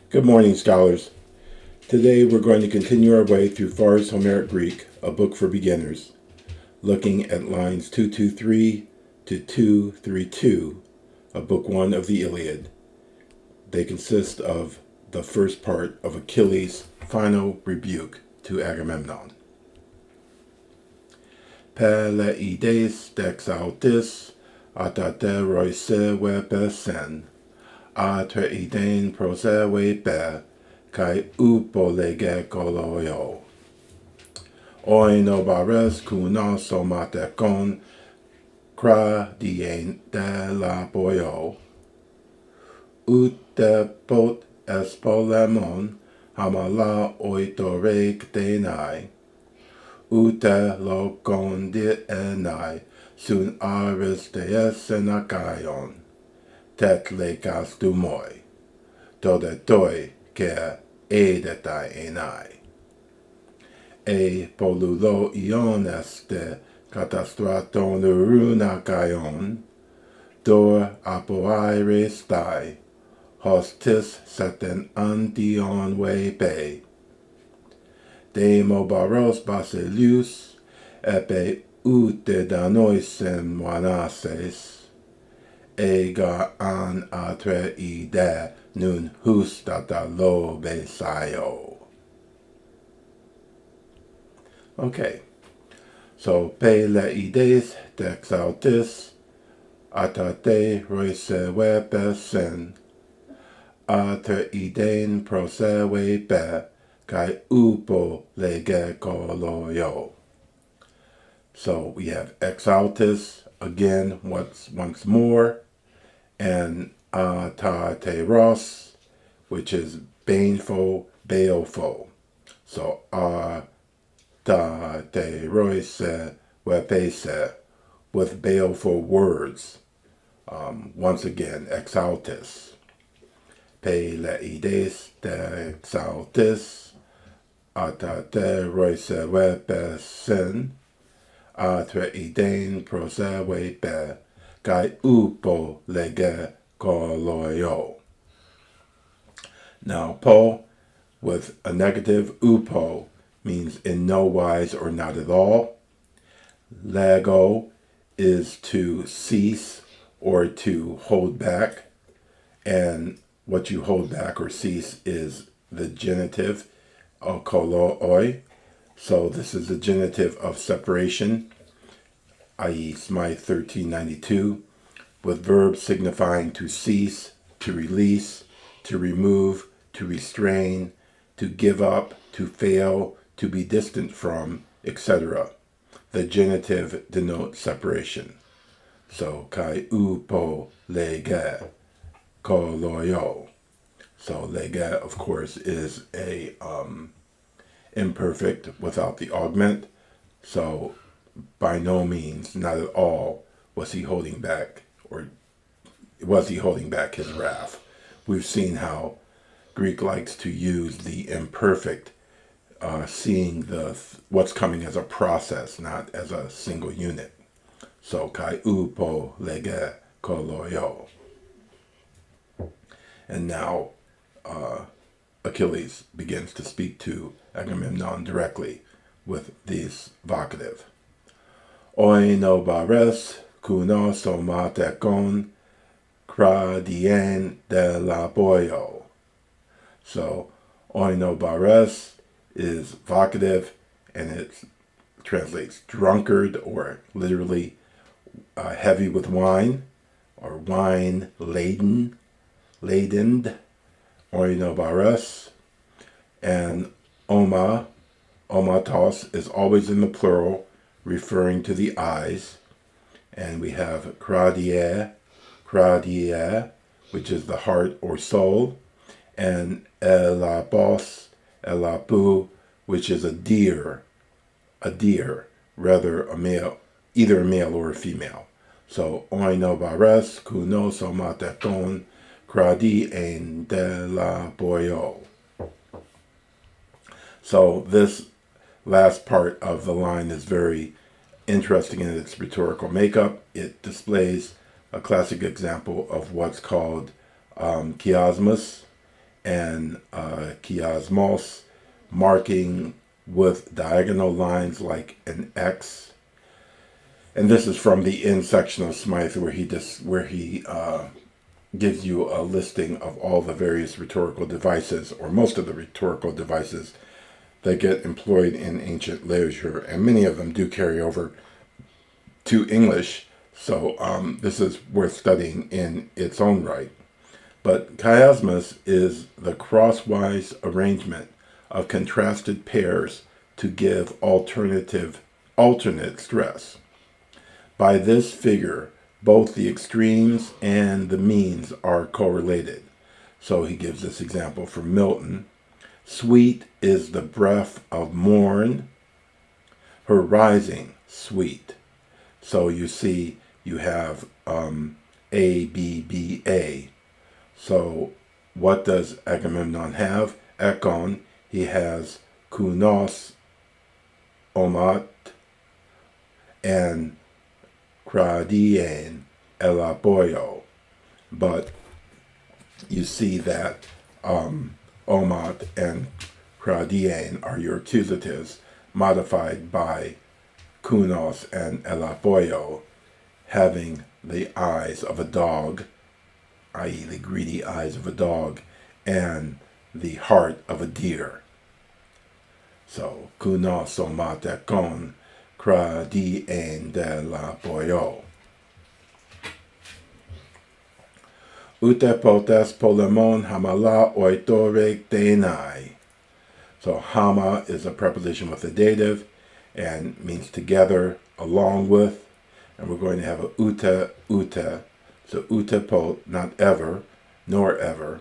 Good morning, scholars. Today we're going to continue our way through Far's Homeric Greek, a book for beginners, looking at lines 223 to 232 of Book 1 of the Iliad. They consist of the first part of Achilles' final rebuke to Agamemnon. Peleides dexautis atateroise wepesen, atreiden prosewe be, kai upolege koloio. Oinobares kuno somatekon kra dien de la boyo. Utepot espolemon hamala oitorek denai. Ute lokon de enai sun aris dees enakaion. Tet lekas dumoi. Todetoi ke edetai enai. E polulo ion este katastraton runakaion. Dor apoaire stai. Hostis seten antion wepe. Demobaros basilius, epe ute danoisen moanases, ega an atre ide nun hustata lo besaio. Okay, so peleides dexautis, atate roisewepesen, atre iden prosewe be, kai upo lege koloio. So we have exaltus again once more, and atateros, which is baneful, baleful. So atateroise wepese, with baleful words. Once again, exaltus. Peleides dexaltus, atate roise wepesen, atre iden prosewe be, kai upo lege koloio. Now, po with a negative upo means in no wise or not at all. Lego is to cease or to hold back, and what you hold back or cease is the genitive koloi. So this is the genitive of separation, i.e. Smythe 1392, with verbs signifying to cease, to release, to remove, to restrain, to give up, to fail, to be distant from, etc. The genitive denotes separation. So kai upo lege koloio. So lege, of course, is a imperfect without the augment. So by no means, not at all, was he holding back his wrath. We've seen how Greek likes to use the imperfect, seeing what's coming as a process, not as a single unit. So kai upo lege koloio. And now Achilles begins to speak to Agamemnon directly with this vocative. Oinobares kuno somatekon kradien de la boyo. So oinobares is vocative, and it translates drunkard, or literally heavy with wine, or wine ladened, oinobares. And omatos is always in the plural, referring to the eyes. And we have kradia, which is the heart or soul, and elapos, which is a deer, rather a male, either a male or a female. So oinobares kuno somatekon kradi en de la boyo. So this last part of the line is very interesting in its rhetorical makeup. It displays a classic example of what's called chiasmus, and chiasmos, marking with diagonal lines like an X. And this is from the end section of Smythe, where he gives you a listing of all the various rhetorical devices, or most of the rhetorical devices that get employed in ancient literature, and many of them do carry over to English. So this is worth studying in its own right. But chiasmus is the crosswise arrangement of contrasted pairs to give alternate stress. By this figure, both the extremes and the means are correlated. So he gives this example from Milton. Sweet is the breath of morn, her rising sweet. So you see, you have A, B, B, A. So what does Agamemnon have? Ekon, he has kunos, omat, and kradien, elaboyo. But you see that omat and kradien are your accusatives, modified by kunos and elaboyo, having the eyes of a dog, i.e. the greedy eyes of a dog, and the heart of a deer. So, kunos omat ekon, kradien elaboyo. Ute potes polemon hamala oitorek denai. So hama is a preposition with a dative and means together, along with, and we're going to have a ute. So ute pot, not ever, nor ever.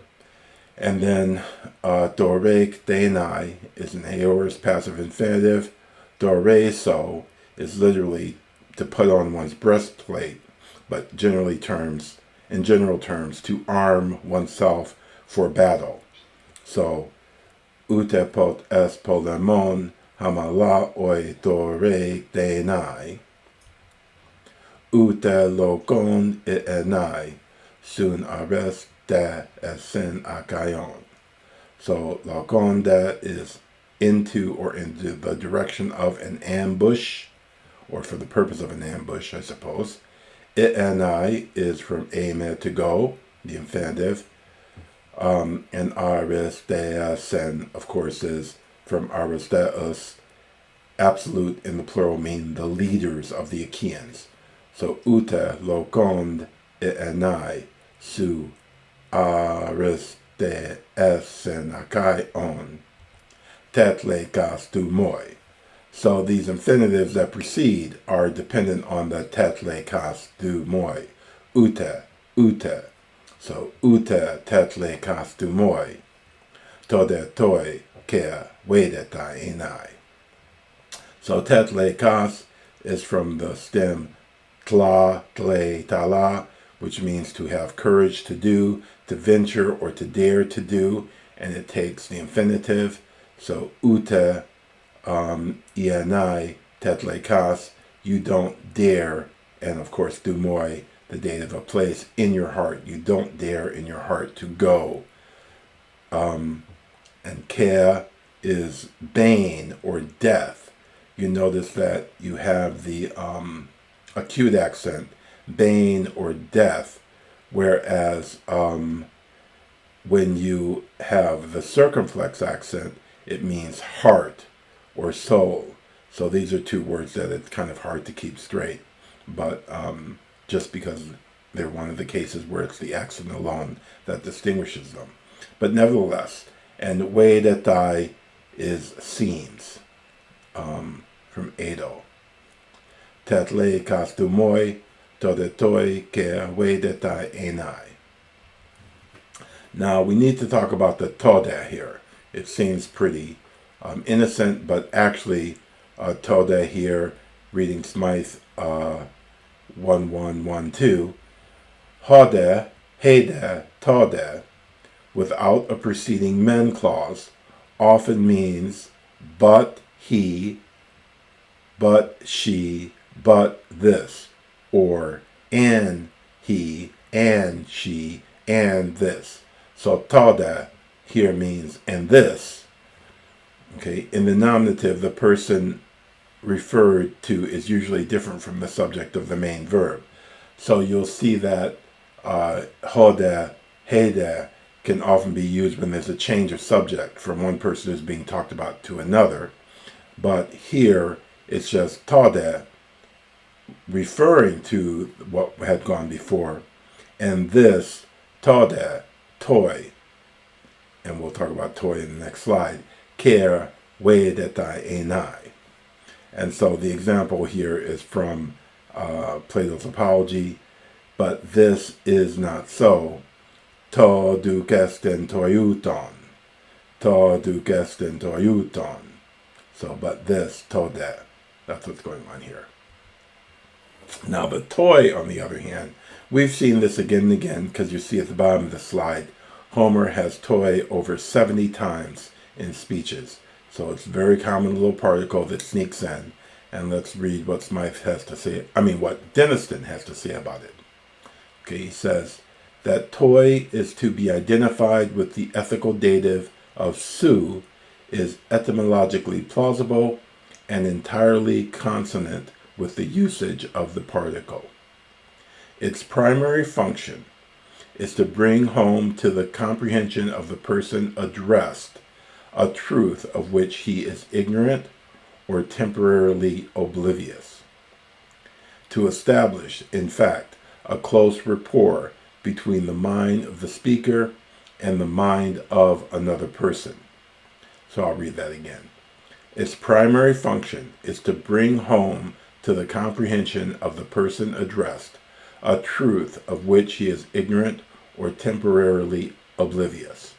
And then dorek denai is an aorist passive infinitive. Doreso is literally to put on one's breastplate, but in general terms, to arm oneself for battle. So, ute pot es polemon hamala oi dore denai, ute logon enai, sun ares de esen akayon. So, logon de is into the direction of an ambush, or for the purpose of an ambush, I suppose. Enai is from eme, to go, the infinitive. And aristeasen, of course, is from aristeus, absolute in the plural, meaning the leaders of the Achaeans. So ute lokond enai su aristeasen akaion tetlekas tu moi. So these infinitives that precede are dependent on the tetlekas tu moi. Ute. So ute tetlekas tu moi. Tode toi kea wedeta enai. So tetlekas is from the stem tla, tle, tala, which means to have courage to do, to venture, or to dare to do, and it takes the infinitive. So ute ienai tetlekas, you don't dare, and of course dumoi, the dative of place, in your heart. You don't dare in your heart to go. And kea is bane or death. You notice that you have the acute accent, bane or death, whereas when you have the circumflex accent, it means heart or soul. So these are two words that it's kind of hard to keep straight, but just because they're one of the cases where it's the accent alone that distinguishes them. But nevertheless, and weidetai is seams, from Edo. Tetle kastumoi, todetoi ke weidetai enai. Now we need to talk about the toda here. It seems pretty innocent, but actually toda here, reading Smythe 1112, hode, hede, toda, without a preceding men clause, often means but he, but she, but this, or and he, and she, and this. So toda here means and this. Okay, in the nominative, the person referred to is usually different from the subject of the main verb. So you'll see that hode, hede can often be used when there's a change of subject from one person who's being talked about to another. But here it's just tode, referring to what had gone before, and this tode, toy, and we'll talk about toy in the next slide, care wedetai enai. And so the example here is from Plato's Apology, but this is not so. To dukesten toiuton. To dukesten toiuton. So, but this, to that. That's what's going on here. Now, the toy, on the other hand, we've seen this again and again because you see at the bottom of the slide, Homer has toy over 70 times in speeches. So it's a very common little particle that sneaks in. And let's read what Smythe has to say. What Denniston has to say about it. Okay, he says that toy is to be identified with the ethical dative of su is etymologically plausible and entirely consonant with the usage of the particle. Its primary function is to bring home to the comprehension of the person addressed a truth of which he is ignorant or temporarily oblivious. To establish, in fact, a close rapport between the mind of the speaker and the mind of another person. So I'll read that again. Its primary function is to bring home to the comprehension of the person addressed a truth of which he is ignorant or temporarily oblivious.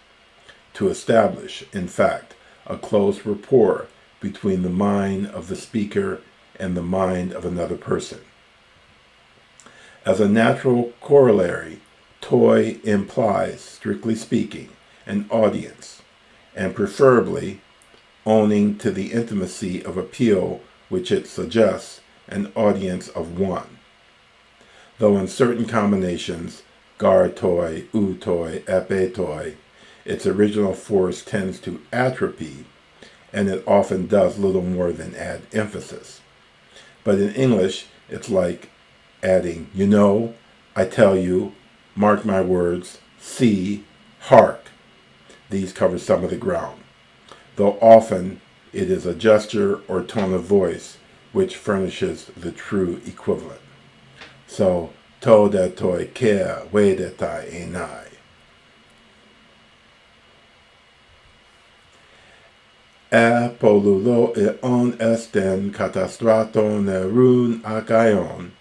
To establish, in fact, a close rapport between the mind of the speaker and the mind of another person. As a natural corollary, toy implies, strictly speaking, an audience, and preferably, owning to the intimacy of appeal which it suggests, an audience of one. Though in certain combinations, gar toy, u toy, epe toy, its original force tends to atrophy, and it often does little more than add emphasis. But in English, it's like adding, you know, I tell you, mark my words, see, hark. These cover some of the ground, though often it is a gesture or tone of voice which furnishes the true equivalent. So, to de toi care wedetai enai. Polulo on esten katastraton erun akaion.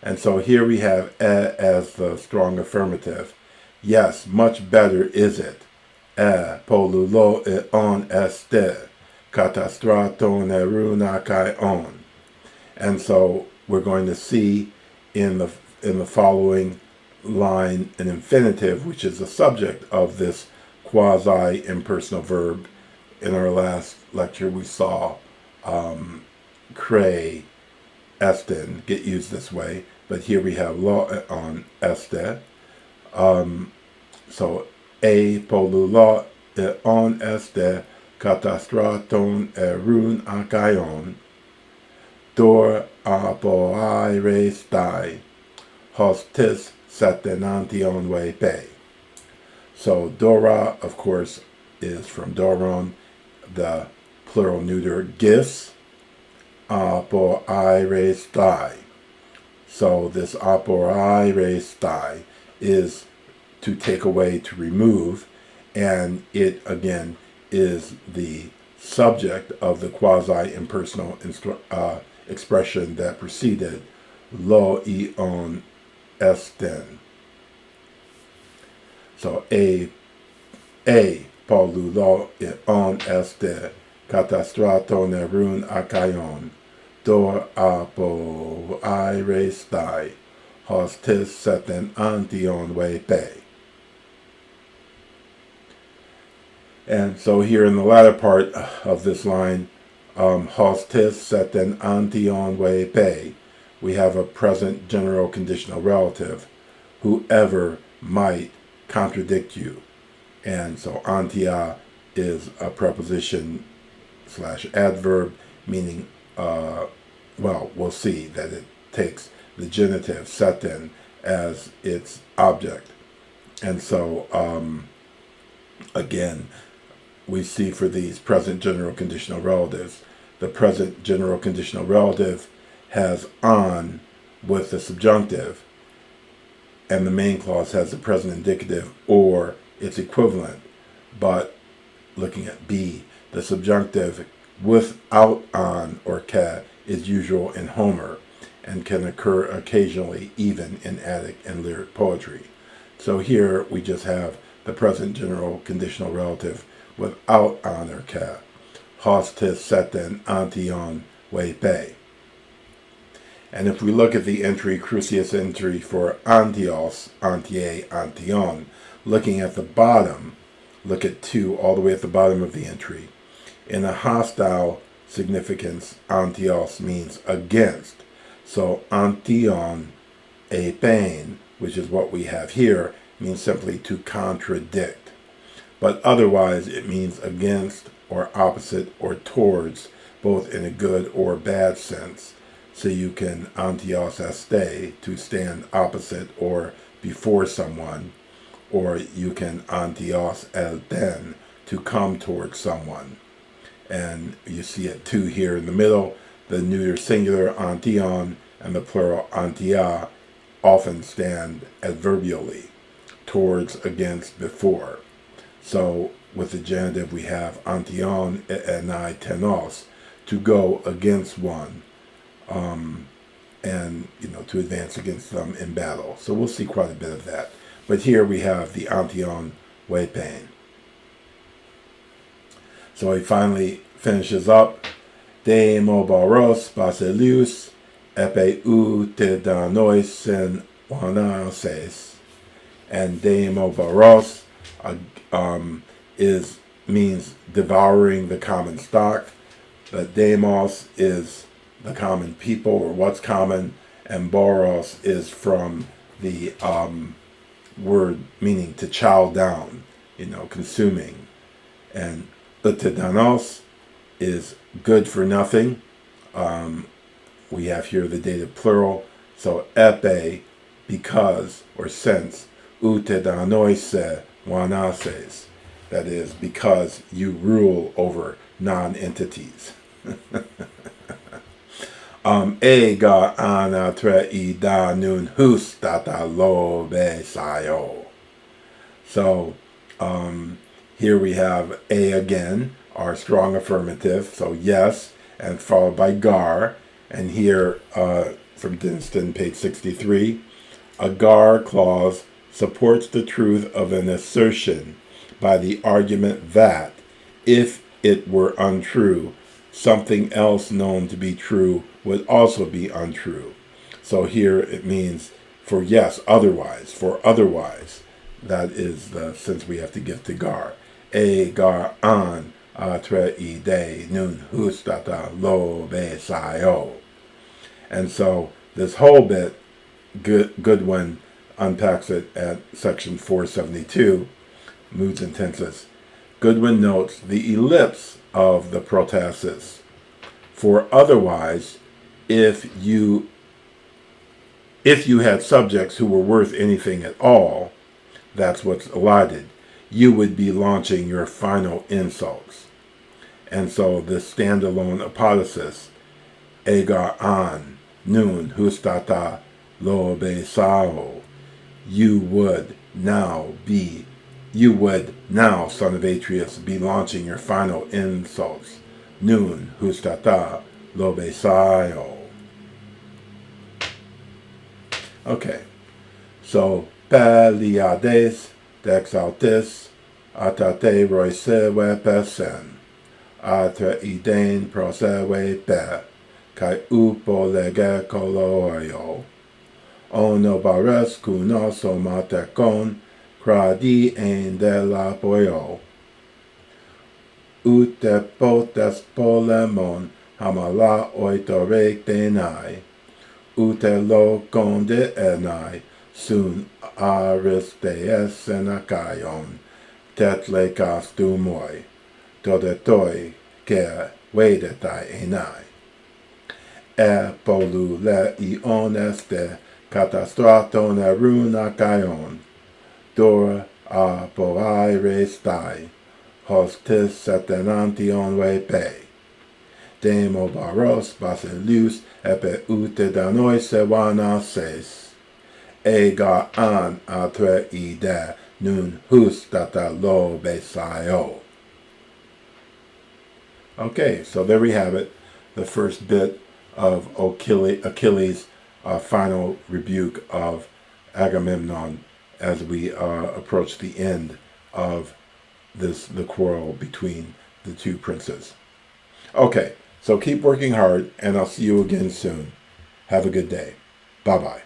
And so here we have as the strong affirmative. Yes, much better is it. Polulo on este katastraton erun akaion. And so we're going to see in the following line an infinitive, which is the subject of this quasi-impersonal verb. In our last lecture, we saw cray, esten, get used this way, but here we have lo on este. So, polulo on este katastraton erun akaion, dor apoaires dai, hostis satenantion pe. So, dora, of course, is from doron, the plural neuter gis, apoaires dai. So this apoaires dai is to take away, to remove, and it again is the subject of the quasi-impersonal expression that preceded lo ion esten. So a polulo on este katastraton erun akaion, dor apo aires dai, hostis seten antion pe. And so here in the latter part of this line, hostis seten antion pe, we have a present general conditional relative, whoever might contradict you. And so antia is a preposition slash adverb, meaning, well, we'll see that it takes the genitive setin as its object. And so, again, we see for these present general conditional relatives, the present general conditional relative has on with the subjunctive, and the main clause has the present indicative or its equivalent. But looking at B, the subjunctive without on or ka is usual in Homer and can occur occasionally even in Attic and lyric poetry. So here we just have the present general conditional relative without on or ka. Hostis seten antion we pe. And if we look at the entry, Crucius entry for antios, antie, antion, looking at the bottom, look at 2 all the way at the bottom of the entry. In a hostile significance, antios means against. So antion epein, which is what we have here, means simply to contradict. But otherwise it means against or opposite or towards, both in a good or bad sense. So you can antios este, to stand opposite or before someone, or you can antios elten, to come towards someone. And you see it 2 here in the middle. The neuter singular antion and the plural antia often stand adverbially, towards, against, before. So with the genitive we have antion enai tenos, to go against one, and to advance against them in battle. So we'll see quite a bit of that. But here we have the antion wepein. So he finally finishes up. De mobaros basilius epe u te danois sen wanases. And de mobaros means devouring the common stock. But demos is the common people, or what's common, and boros is from the word meaning to chow down, consuming. And utedanos is good for nothing. We have here the dative plural, so epe, because, or since, utedanoise wanases, that is, because you rule over non-entities. Ega anatre ida nun hustata lobe sayo. So here we have a again, our strong affirmative, so yes, and followed by gar. And here from Dinston, page 63, a gar clause supports the truth of an assertion by the argument that, if it were untrue, something else known to be true would also be untrue. So here it means for yes, otherwise, for otherwise. That is the sense we have to give to gar. E gar an atre ide nun hustata lo be sayo. And so this whole bit, Goodwin unpacks it at section 472, moods and tenses. Goodwin notes the ellipse of the protasis. For otherwise, if you had subjects who were worth anything at all, that's what's elided, you would be launching your final insults. And so this standalone apodosis, egar an, nun, hustata, lo be sao, you would now, son of Atreus, be launching your final insults. Nun, hustata, lo be sao. Okay, so Peliades, dexaltis, atate roisewe pesen, atra iden prosewe pe, kai upo lege kolorio, ono bares kunoso matekon, kradi en de la poio, ute potes polemon, hamala oitorek denai, ute lo conde enai, sun aristees senakaion, tetlekas dumoi, todetoi ke vedetai enai. Polu le ioneste katastroton eruna kaion, dor a povai restai, hostis setenantion vepe. Demo baros basilius epe ute danoi sevanases. Ega an atre ide nun hustata lo besaio. Okay, so there we have it. The first bit of Achilles' final rebuke of Agamemnon as we approach the end of the quarrel between the two princes. Okay, so keep working hard, and I'll see you again soon. Have a good day. Bye-bye.